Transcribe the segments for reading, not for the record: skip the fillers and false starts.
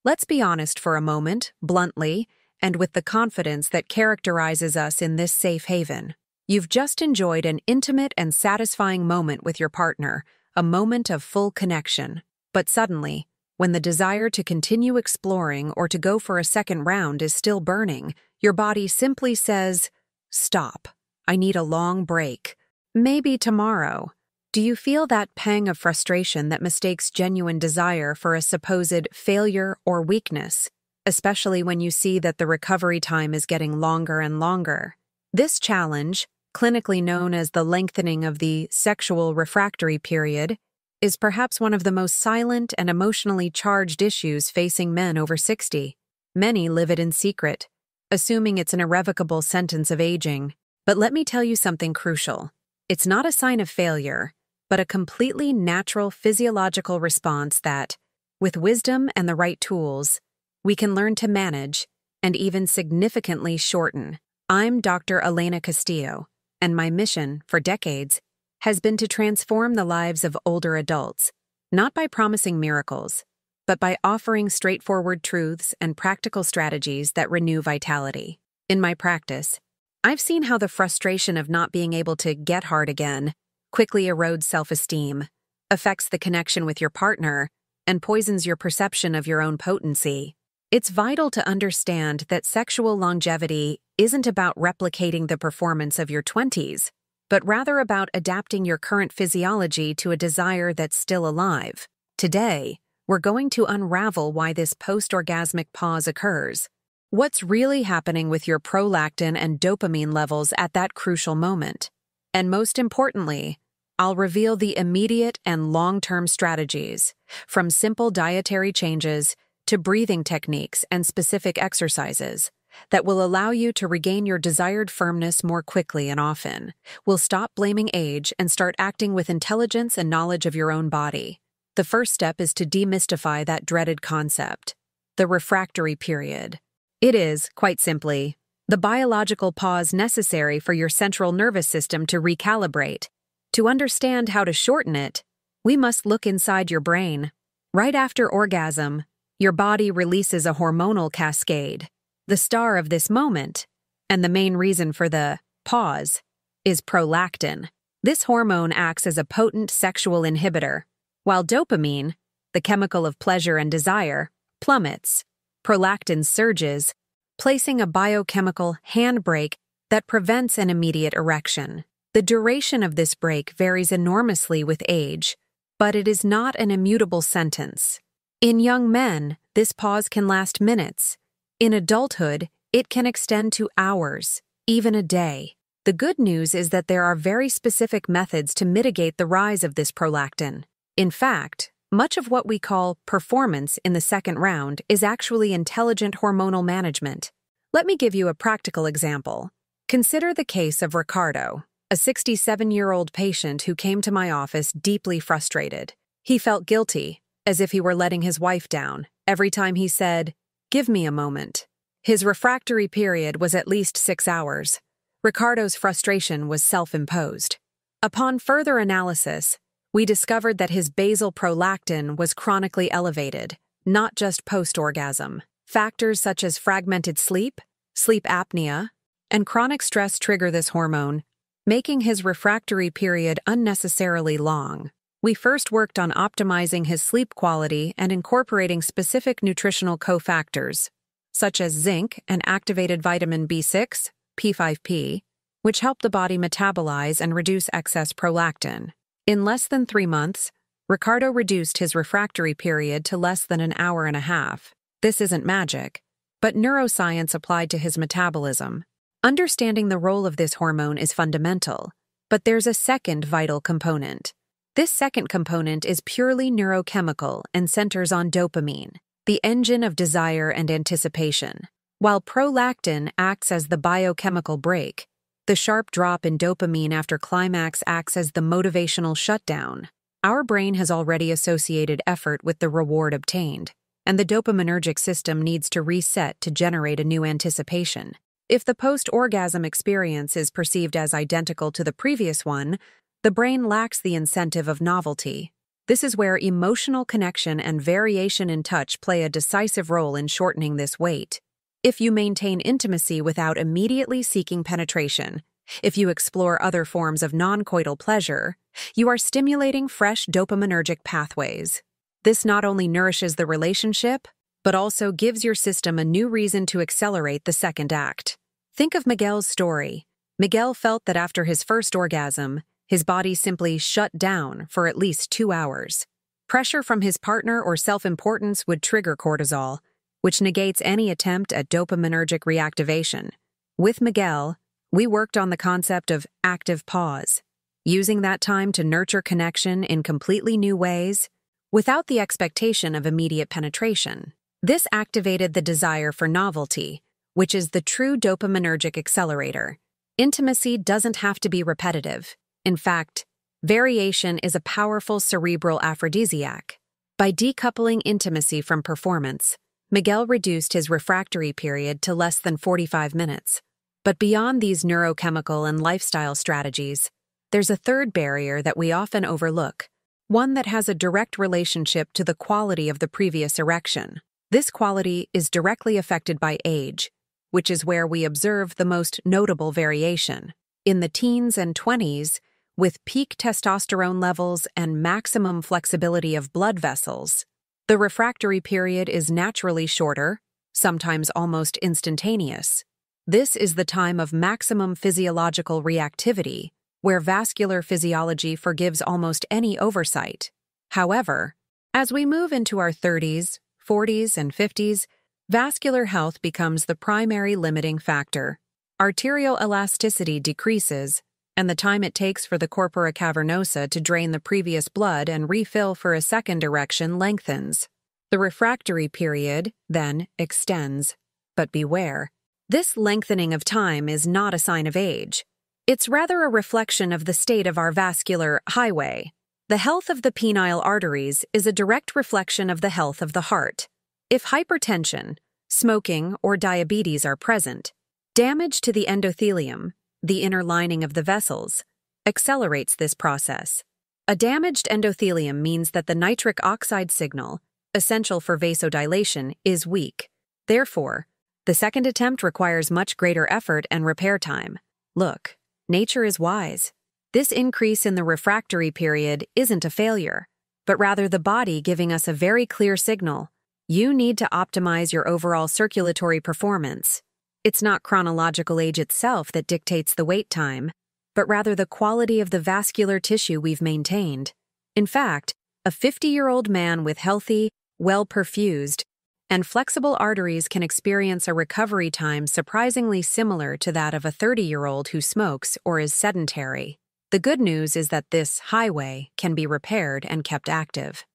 Let's be honest for a moment, bluntly, and with the confidence that characterizes us in this safe haven. You've just enjoyed an intimate and satisfying moment with your partner, a moment of full connection. But suddenly, when the desire to continue exploring or to go for a second round is still burning, your body simply says, "Stop. I need a long break. Maybe tomorrow." Do you feel that pang of frustration that mistakes genuine desire for a supposed failure or weakness, especially when you see that the recovery time is getting longer and longer? This challenge, clinically known as the lengthening of the sexual refractory period, is perhaps one of the most silent and emotionally charged issues facing men over 60. Many live it in secret, assuming it's an irrevocable sentence of aging. But let me tell you something crucial. It's not a sign of failure, but a completely natural physiological response that, with wisdom and the right tools, we can learn to manage and even significantly shorten. I'm Dr. Elena Castillo, and my mission, for decades, has been to transform the lives of older adults, not by promising miracles, but by offering straightforward truths and practical strategies that renew vitality. In my practice, I've seen how the frustration of not being able to get hard again quickly erodes self-esteem, affects the connection with your partner, and poisons your perception of your own potency. It's vital to understand that sexual longevity isn't about replicating the performance of your 20s, but rather about adapting your current physiology to a desire that's still alive. Today, we're going to unravel why this post-orgasmic pause occurs. What's really happening with your prolactin and dopamine levels at that crucial moment? And most importantly, I'll reveal the immediate and long-term strategies, from simple dietary changes to breathing techniques and specific exercises, that will allow you to regain your desired firmness more quickly and often. We'll stop blaming age and start acting with intelligence and knowledge of your own body. The first step is to demystify that dreaded concept, the refractory period. It is, quite simply, the biological pause necessary for your central nervous system to recalibrate. To understand how to shorten it, we must look inside your brain. Right after orgasm, your body releases a hormonal cascade. The star of this moment, and the main reason for the pause, is prolactin. This hormone acts as a potent sexual inhibitor, while dopamine, the chemical of pleasure and desire, plummets. Prolactin surges, placing a biochemical handbrake that prevents an immediate erection. The duration of this break varies enormously with age, but it is not an immutable sentence. In young men, this pause can last minutes. In adulthood, it can extend to hours, even a day. The good news is that there are very specific methods to mitigate the rise of this prolactin. In fact, much of what we call performance in the second round is actually intelligent hormonal management. Let me give you a practical example. Consider the case of Ricardo, a 67-year-old patient who came to my office deeply frustrated. He felt guilty, as if he were letting his wife down, every time he said, "Give me a moment." His refractory period was at least 6 hours. Ricardo's frustration was self-imposed. Upon further analysis, we discovered that his basal prolactin was chronically elevated, not just post-orgasm. Factors such as fragmented sleep, sleep apnea, and chronic stress trigger this hormone, making his refractory period unnecessarily long. We first worked on optimizing his sleep quality and incorporating specific nutritional cofactors, such as zinc and activated vitamin B6, P5P, which help the body metabolize and reduce excess prolactin. In less than 3 months, Ricardo reduced his refractory period to less than an hour and a half. This isn't magic, but neuroscience applied to his metabolism. Understanding the role of this hormone is fundamental, but there's a second vital component. This second component is purely neurochemical and centers on dopamine, the engine of desire and anticipation. While prolactin acts as the biochemical brake, the sharp drop in dopamine after climax acts as the motivational shutdown. Our brain has already associated effort with the reward obtained, and the dopaminergic system needs to reset to generate a new anticipation. If the post-orgasm experience is perceived as identical to the previous one, the brain lacks the incentive of novelty. This is where emotional connection and variation in touch play a decisive role in shortening this wait. If you maintain intimacy without immediately seeking penetration, if you explore other forms of non-coital pleasure, you are stimulating fresh dopaminergic pathways. This not only nourishes the relationship, but also gives your system a new reason to accelerate the second act. Think of Miguel's story. Miguel felt that after his first orgasm, his body simply shut down for at least 2 hours. Pressure from his partner or self-importance would trigger cortisol, which negates any attempt at dopaminergic reactivation. With Miguel, we worked on the concept of active pause, using that time to nurture connection in completely new ways, without the expectation of immediate penetration. This activated the desire for novelty, which is the true dopaminergic accelerator. Intimacy doesn't have to be repetitive. In fact, variation is a powerful cerebral aphrodisiac. By decoupling intimacy from performance, Miguel reduced his refractory period to less than 45 minutes. But beyond these neurochemical and lifestyle strategies, there's a third barrier that we often overlook, one that has a direct relationship to the quality of the previous erection. This quality is directly affected by age, which is where we observe the most notable variation. In the teens and 20s, with peak testosterone levels and maximum flexibility of blood vessels, the refractory period is naturally shorter, sometimes almost instantaneous. This is the time of maximum physiological reactivity, where vascular physiology forgives almost any oversight. However, as we move into our 30s, 40s, and 50s, vascular health becomes the primary limiting factor. Arterial elasticity decreases, and the time it takes for the corpora cavernosa to drain the previous blood and refill for a second erection lengthens. The refractory period, then, extends. But beware, this lengthening of time is not a sign of age. It's rather a reflection of the state of our vascular highway. The health of the penile arteries is a direct reflection of the health of the heart. If hypertension, smoking, or diabetes are present, damage to the endothelium, the inner lining of the vessels, accelerates this process. A damaged endothelium means that the nitric oxide signal, essential for vasodilation, is weak. Therefore, the second attempt requires much greater effort and repair time. Look, nature is wise. This increase in the refractory period isn't a failure, but rather the body giving us a very clear signal. You need to optimize your overall circulatory performance. It's not chronological age itself that dictates the wait time, but rather the quality of the vascular tissue we've maintained. In fact, a 50-year-old man with healthy, well-perfused, and flexible arteries can experience a recovery time surprisingly similar to that of a 30-year-old who smokes or is sedentary. The good news is that this highway can be repaired and kept active.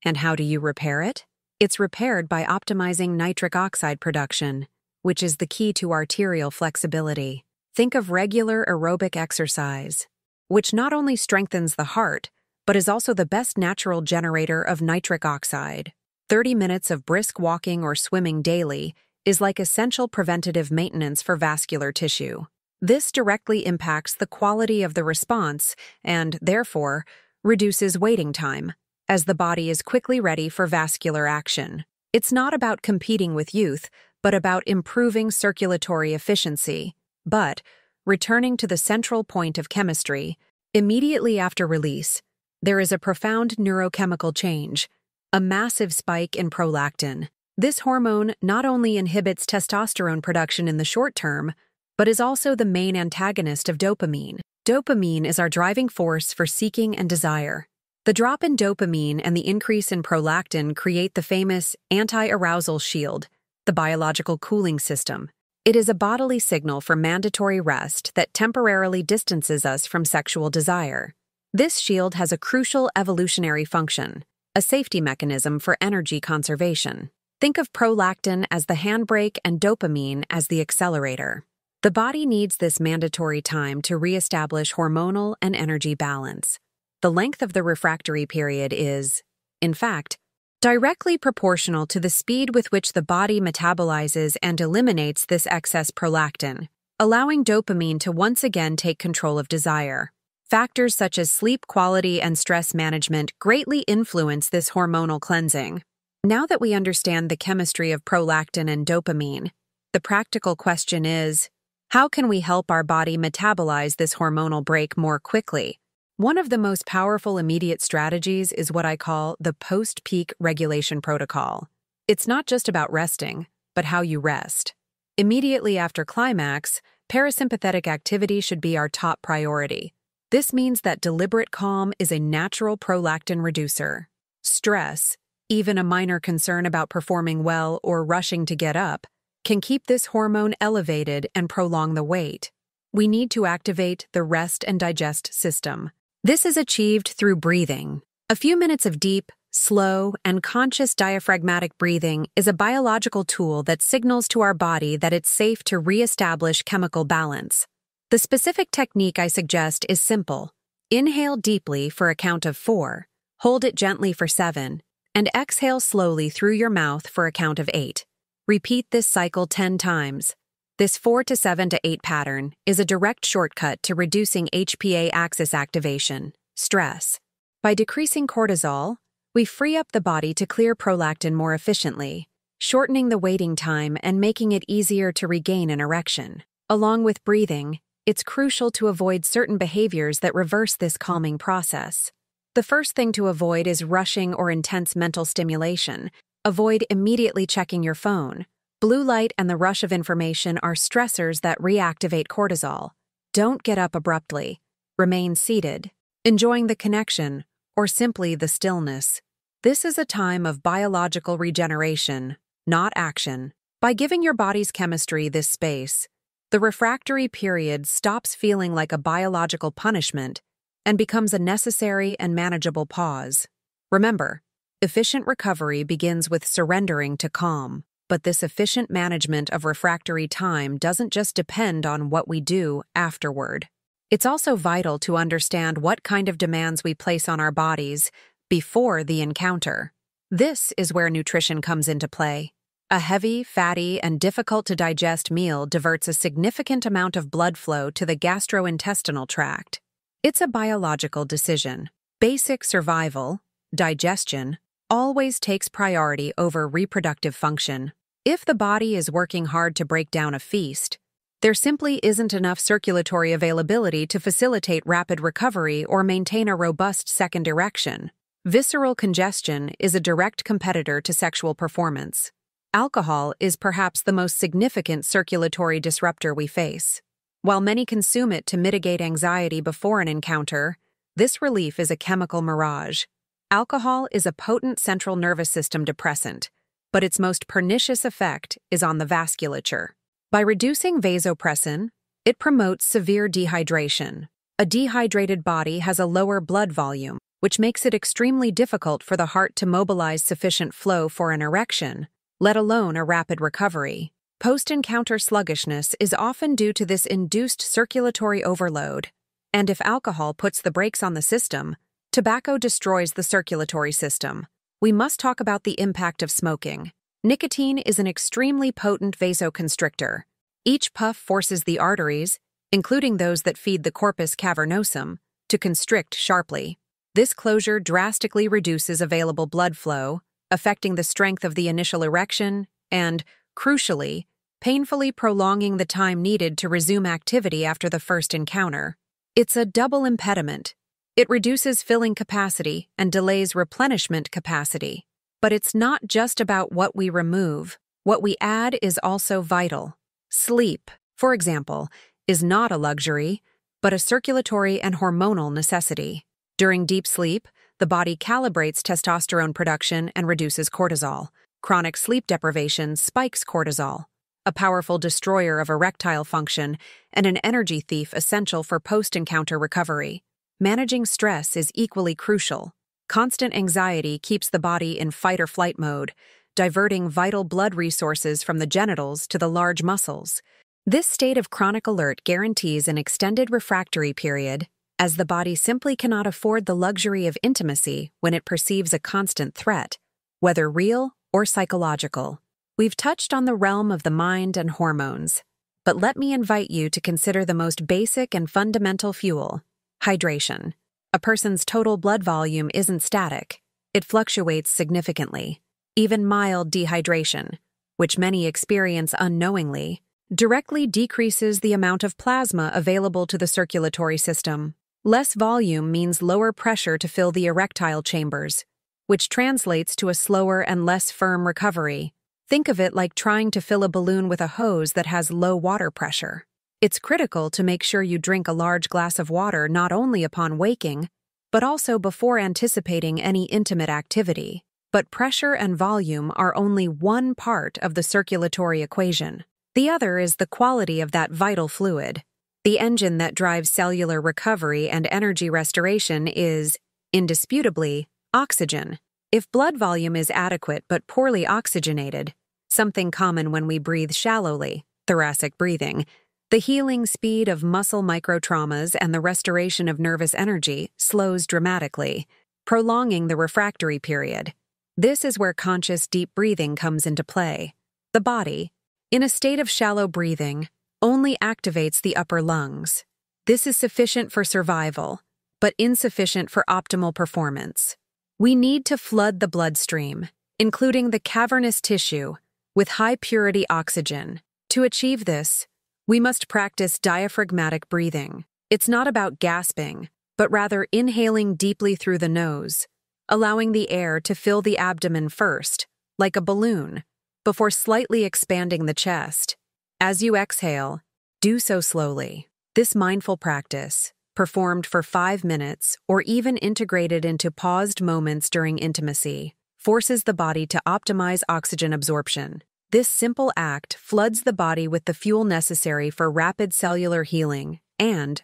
And how do you repair it? It's repaired by optimizing nitric oxide production, which is the key to arterial flexibility. Think of regular aerobic exercise, which not only strengthens the heart, but is also the best natural generator of nitric oxide. 30 minutes of brisk walking or swimming daily is like essential preventative maintenance for vascular tissue. This directly impacts the quality of the response and, therefore, reduces waiting time, as the body is quickly ready for vascular action. It's not about competing with youth, but about improving circulatory efficiency. But, returning to the central point of chemistry, immediately after release, there is a profound neurochemical change, a massive spike in prolactin. This hormone not only inhibits testosterone production in the short term, but is also the main antagonist of dopamine. Dopamine is our driving force for seeking and desire. The drop in dopamine and the increase in prolactin create the famous anti-arousal shield, the biological cooling system. It is a bodily signal for mandatory rest that temporarily distances us from sexual desire. This shield has a crucial evolutionary function, a safety mechanism for energy conservation. Think of prolactin as the handbrake and dopamine as the accelerator. The body needs this mandatory time to reestablish hormonal and energy balance. The length of the refractory period is, in fact, directly proportional to the speed with which the body metabolizes and eliminates this excess prolactin. allowing dopamine to once again take control of desire. Factors such as sleep quality and stress management greatly influence this hormonal cleansing. Now that we understand the chemistry of prolactin and dopamine, the practical question is, how can we help our body metabolize this hormonal break more quickly? One of the most powerful immediate strategies is what I call the post-peak regulation protocol. It's not just about resting, but how you rest. Immediately after climax, parasympathetic activity should be our top priority. This means that deliberate calm is a natural prolactin reducer. Stress, even a minor concern about performing well or rushing to get up, can keep this hormone elevated and prolong the wait. We need to activate the rest and digest system. This is achieved through breathing. A few minutes of deep, slow, and conscious diaphragmatic breathing is a biological tool that signals to our body that it's safe to reestablish chemical balance. The specific technique I suggest is simple. Inhale deeply for a count of 4, hold it gently for 7, and exhale slowly through your mouth for a count of 8. Repeat this cycle 10 times. This 4 to 7 to 8 pattern is a direct shortcut to reducing HPA axis activation, stress. By decreasing cortisol, we free up the body to clear prolactin more efficiently, shortening the waiting time and making it easier to regain an erection. Along with breathing, it's crucial to avoid certain behaviors that reverse this calming process. The first thing to avoid is rushing or intense mental stimulation. Avoid immediately checking your phone. Blue light and the rush of information are stressors that reactivate cortisol. Don't get up abruptly. Remain seated, enjoying the connection, or simply the stillness. This is a time of biological regeneration, not action. By giving your body's chemistry this space, the refractory period stops feeling like a biological punishment and becomes a necessary and manageable pause. Remember, efficient recovery begins with surrendering to calm, but this efficient management of refractory time doesn't just depend on what we do afterward. It's also vital to understand what kind of demands we place on our bodies before the encounter. This is where nutrition comes into play. A heavy, fatty, and difficult-to-digest meal diverts a significant amount of blood flow to the gastrointestinal tract. It's a biological decision. Basic survival, digestion, always takes priority over reproductive function. If the body is working hard to break down a feast, there simply isn't enough circulatory availability to facilitate rapid recovery or maintain a robust second erection. Visceral congestion is a direct competitor to sexual performance. Alcohol is perhaps the most significant circulatory disruptor we face. While many consume it to mitigate anxiety before an encounter, this relief is a chemical mirage. Alcohol is a potent central nervous system depressant, but its most pernicious effect is on the vasculature. By reducing vasopressin, it promotes severe dehydration. A dehydrated body has a lower blood volume, which makes it extremely difficult for the heart to mobilize sufficient flow for an erection, let alone a rapid recovery. Post-encounter sluggishness is often due to this induced circulatory overload, and if alcohol puts the brakes on the system, tobacco destroys the circulatory system. We must talk about the impact of smoking. Nicotine is an extremely potent vasoconstrictor. Each puff forces the arteries, including those that feed the corpus cavernosum, to constrict sharply. This closure drastically reduces available blood flow, affecting the strength of the initial erection and, crucially, painfully prolonging the time needed to resume activity after the first encounter. It's a double impediment. It reduces filling capacity and delays replenishment capacity. But it's not just about what we remove. What we add is also vital. Sleep, for example, is not a luxury, but a circulatory and hormonal necessity. During deep sleep, the body calibrates testosterone production and reduces cortisol. Chronic sleep deprivation spikes cortisol, a powerful destroyer of erectile function and an energy thief essential for post-encounter recovery. Managing stress is equally crucial. Constant anxiety keeps the body in fight-or-flight mode, diverting vital blood resources from the genitals to the large muscles. This state of chronic alert guarantees an extended refractory period, as the body simply cannot afford the luxury of intimacy when it perceives a constant threat, whether real or psychological. We've touched on the realm of the mind and hormones. But let me invite you to consider the most basic and fundamental fuel: hydration. A person's total blood volume isn't static. It fluctuates significantly. Even mild dehydration, which many experience unknowingly, directly decreases the amount of plasma available to the circulatory system. Less volume means lower pressure to fill the erectile chambers, which translates to a slower and less firm recovery. Think of it like trying to fill a balloon with a hose that has low water pressure. It's critical to make sure you drink a large glass of water not only upon waking, but also before anticipating any intimate activity. But pressure and volume are only one part of the circulatory equation. The other is the quality of that vital fluid. The engine that drives cellular recovery and energy restoration is, indisputably, oxygen. If blood volume is adequate but poorly oxygenated, something common when we breathe shallowly, thoracic breathing, the healing speed of muscle microtraumas and the restoration of nervous energy slows dramatically, prolonging the refractory period. This is where conscious deep breathing comes into play. The body, in a state of shallow breathing, only activates the upper lungs. This is sufficient for survival, but insufficient for optimal performance. We need to flood the bloodstream, including the cavernous tissue, with high-purity oxygen. To achieve this, we must practice diaphragmatic breathing. It's not about gasping, but rather inhaling deeply through the nose, allowing the air to fill the abdomen first, like a balloon, before slightly expanding the chest. As you exhale, do so slowly. This mindful practice, performed for 5 minutes or even integrated into paused moments during intimacy, forces the body to optimize oxygen absorption. This simple act floods the body with the fuel necessary for rapid cellular healing and,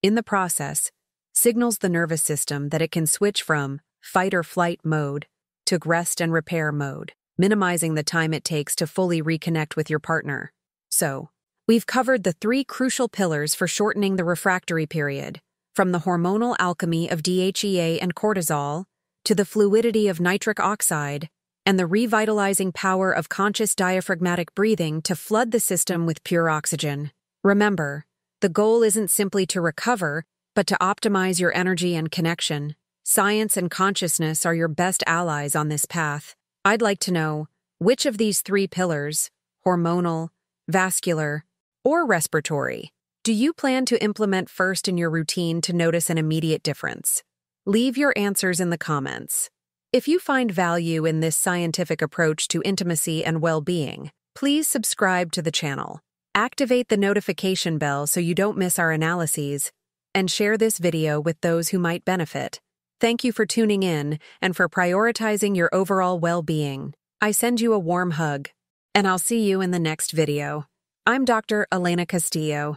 in the process, signals the nervous system that it can switch from fight or flight mode to rest and repair mode, minimizing the time it takes to fully reconnect with your partner. So, we've covered the 3 crucial pillars for shortening the refractory period, from the hormonal alchemy of DHEA and cortisol to the fluidity of nitric oxide and the revitalizing power of conscious diaphragmatic breathing to flood the system with pure oxygen. Remember, the goal isn't simply to recover, but to optimize your energy and connection. Science and consciousness are your best allies on this path. I'd like to know, which of these 3 pillars, hormonal, vascular, or respiratory, do you plan to implement first in your routine to notice an immediate difference? Leave your answers in the comments. If you find value in this scientific approach to intimacy and well-being, please subscribe to the channel. Activate the notification bell so you don't miss our analyses, and share this video with those who might benefit. Thank you for tuning in and for prioritizing your overall well-being. I send you a warm hug, and I'll see you in the next video. I'm Dr. Elena Castillo.